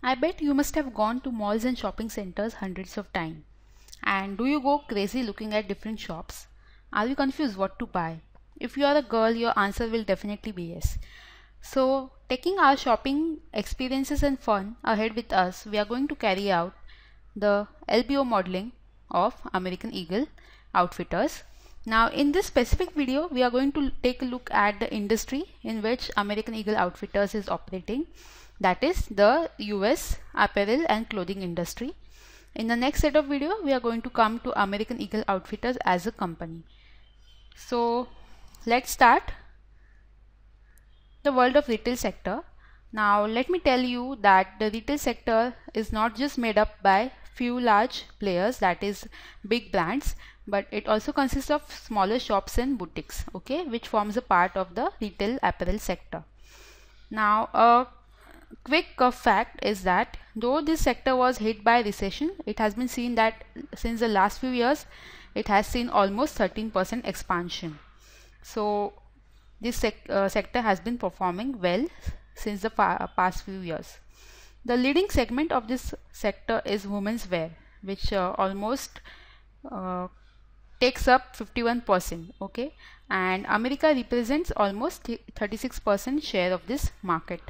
I bet you must have gone to malls and shopping centers hundreds of times. And do you go crazy looking at different shops? Are you confused what to buy? If you are a girl, your answer will definitely be yes. So, taking our shopping experiences and fun ahead with us, we are going to carry out the LBO modeling of American Eagle Outfitters. Now, in this specific video, we are going to take a look at the industry in which American Eagle Outfitters is operating. That is the US apparel and clothing industry. In the next set of video, we are going to come to American Eagle Outfitters as a company. So let's start the world of retail sector. Now let me tell you that the retail sector is not just made up by few large players, that is big brands, but it also consists of smaller shops and boutiques, okay, which forms a part of the retail apparel sector. Now a quick fact is that though this sector was hit by recession, it has been seen that since the last few years it has seen almost 13% expansion. So this sector has been performing well since the past few years. The leading segment of this sector is women's wear, which almost takes up 51%, okay, and America represents almost 36% share of this market.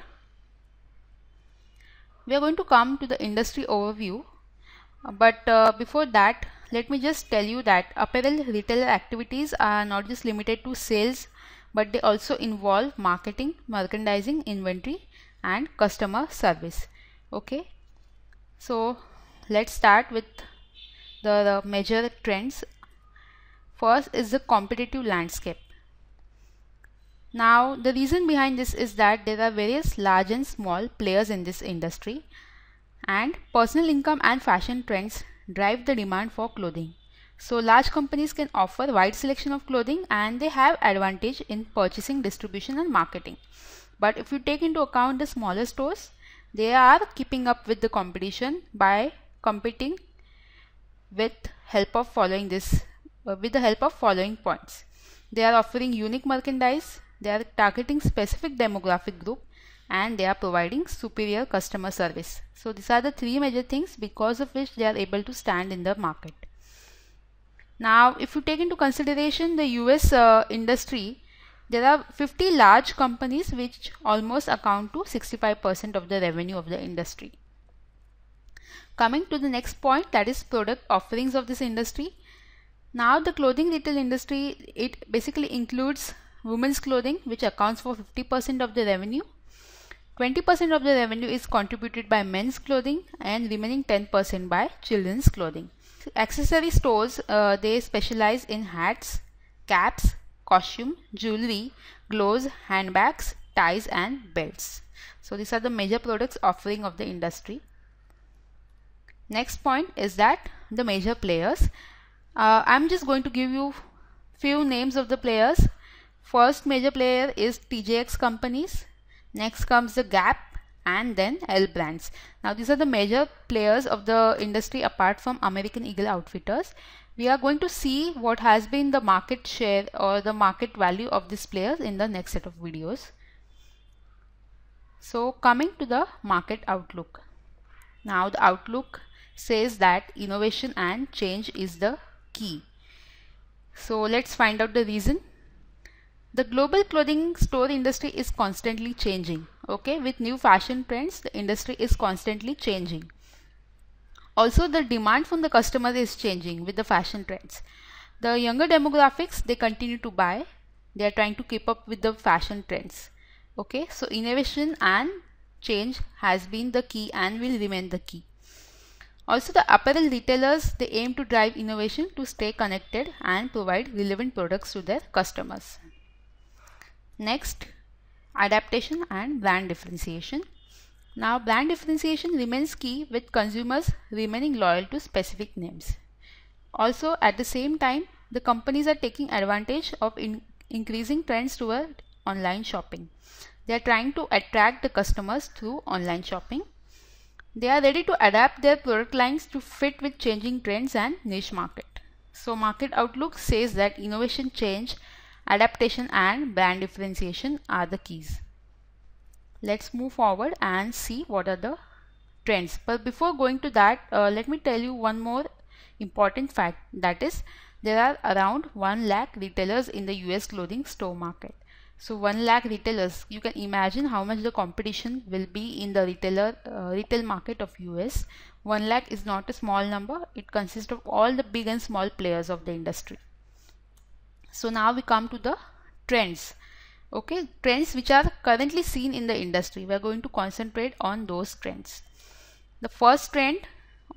We are going to come to the industry overview, but before that, let me just tell you that apparel retailer activities are not just limited to sales, but they also involve marketing, merchandising, inventory and customer service. Okay, so let's start with the major trends. First is the competitive landscape. Now the reason behind this is that there are various large and small players in this industry, and personal income and fashion trends drive the demand for clothing. So large companies can offer wide selection of clothing and they have advantage in purchasing, distribution and marketing. But if you take into account the smaller stores, they are keeping up with the competition by competing with help of following points. They are offering unique merchandise, they are targeting specific demographic group, and they are providing superior customer service. So these are the three major things because of which they are able to stand in the market. Now if you take into consideration the US industry, there are 50 large companies which almost account to 65% of the revenue of the industry. Coming to the next point, that is product offerings of this industry. Now the clothing retail industry, it basically includes women's clothing, which accounts for 50% of the revenue. 20% of the revenue is contributed by men's clothing and remaining 10% by children's clothing. Accessory stores, they specialize in hats, caps, costume, jewelry, gloves, handbags, ties and belts. So these are the major products offering of the industry. Next point is that the major players. I'm just going to give you few names of the players. First major player is TJX companies, next comes the Gap and then L Brands. Now these are the major players of the industry apart from American Eagle Outfitters. We are going to see what has been the market share or the market value of these players in the next set of videos. So coming to the market outlook. Now the outlook says that innovation and change is the key. So let's find out the reason. The global clothing store industry is constantly changing. Okay, with new fashion trends, the industry is constantly changing. Also, the demand from the customer is changing with the fashion trends. The younger demographics, they continue to buy. They are trying to keep up with the fashion trends. Okay, so innovation and change has been the key and will remain the key. Also, the apparel retailers, they aim to drive innovation to stay connected and provide relevant products to their customers. Next, adaptation and brand differentiation. Now brand differentiation remains key with consumers remaining loyal to specific names. Also at the same time, the companies are taking advantage of increasing trends toward online shopping. They are trying to attract the customers through online shopping. They are ready to adapt their product lines to fit with changing trends and niche market. So market outlook says that innovation, change, adaptation and brand differentiation are the keys. Let's move forward and see what are the trends. But before going to that, let me tell you one more important fact, that is there are around 1 lakh retailers in the US clothing store market. So 1 lakh retailers, you can imagine how much the competition will be in the retail market of US. 1 lakh is not a small number. It consists of all the big and small players of the industry. So now we come to the trends. Okay, trends which are currently seen in the industry. We are going to concentrate on those trends. The first trend,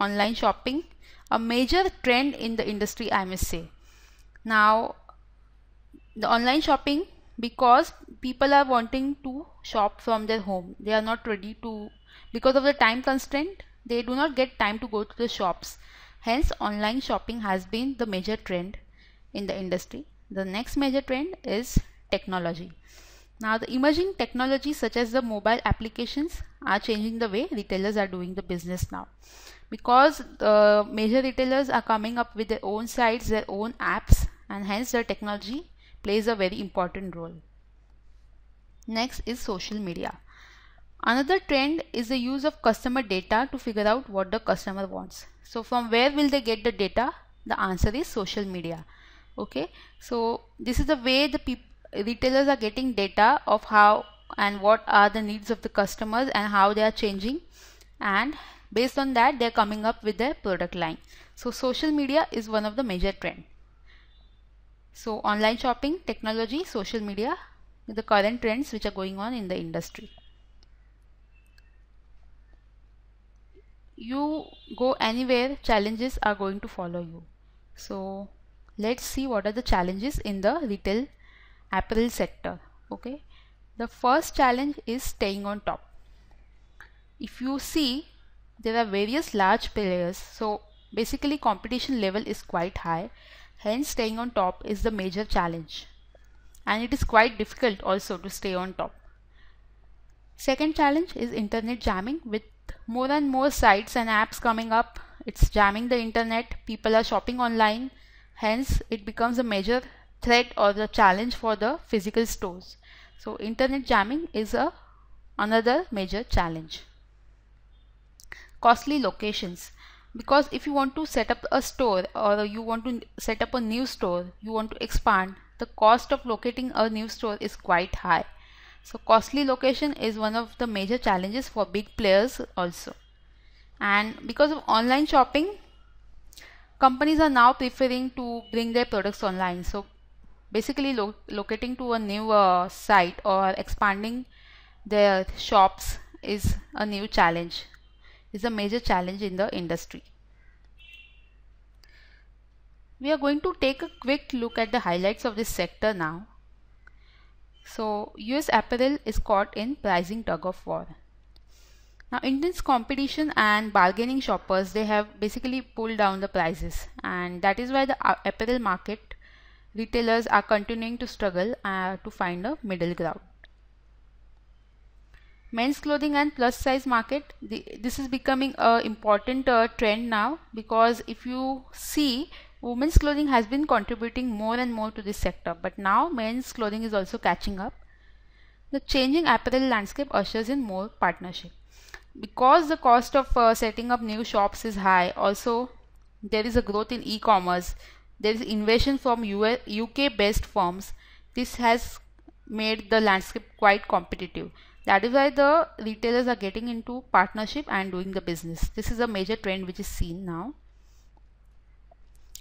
online shopping, a major trend in the industry, I must say. Now, the online shopping, because people are wanting to shop from their home. They are not ready to, because of the time constraint, they do not get time to go to the shops. Hence, online shopping has been the major trend in the industry. The next major trend is technology. Now, the emerging technologies such as the mobile applications are changing the way retailers are doing the business now. Because major retailers are coming up with their own sites, their own apps, and hence their technology plays a very important role. Next is social media. Another trend is the use of customer data to figure out what the customer wants. So from where will they get the data? The answer is social media. Okay, so this is the way the retailers are getting data of how and what are the needs of the customers and how they are changing, and based on that they are coming up with their product line. So social media is one of the major trend. So online shopping, technology, social media, the current trends which are going on in the industry. You go anywhere, challenges are going to follow you. So let's see what are the challenges in the retail apparel sector. Okay, the first challenge is staying on top. If you see, there are various large players, so basically competition level is quite high. Hence staying on top is the major challenge, and it is quite difficult also to stay on top. Second challenge is internet jamming. With more and more sites and apps coming up, it's jamming the internet. People are shopping online, hence it becomes a major threat or the challenge for the physical stores. So internet jamming is another major challenge. Costly locations, because if you want to set up a store or you want to set up a new store, you want to expand, the cost of locating a new store is quite high. So costly location is one of the major challenges for big players also. And because of online shopping, companies are now preferring to bring their products online. So basically locating to a new site or expanding their shops is a new challenge, is a major challenge in the industry. We are going to take a quick look at the highlights of this sector now. So US apparel is caught in pricing tug of war. Now intense competition and bargaining shoppers, they have basically pulled down the prices, and that is why the apparel market retailers are continuing to struggle to find a middle ground. Men's clothing and plus size market, this is becoming an important trend now, because if you see, women's clothing has been contributing more and more to this sector, but now men's clothing is also catching up. The changing apparel landscape ushers in more partnership. Because the cost of setting up new shops is high, also there is a growth in e-commerce, there is innovation from UK based firms. This has made the landscape quite competitive. That is why the retailers are getting into partnership and doing the business. This is a major trend which is seen now.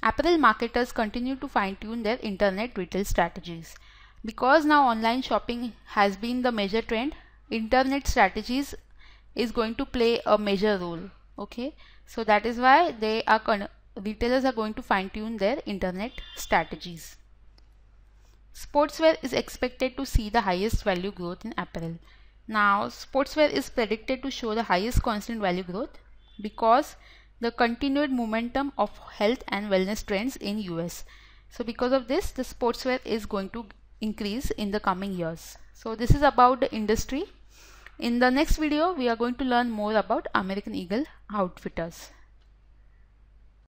Apparel marketers continue to fine-tune their internet retail strategies. Because now online shopping has been the major trend, internet strategies is going to play a major role. Okay, so that is why retailers are going to fine-tune their internet strategies. Sportswear is expected to see the highest value growth in apparel. Now, sportswear is predicted to show the highest constant value growth because the continued momentum of health and wellness trends in US. So because of this, the sportswear is going to increase in the coming years. So this is about the industry. In the next video, we are going to learn more about American Eagle Outfitters.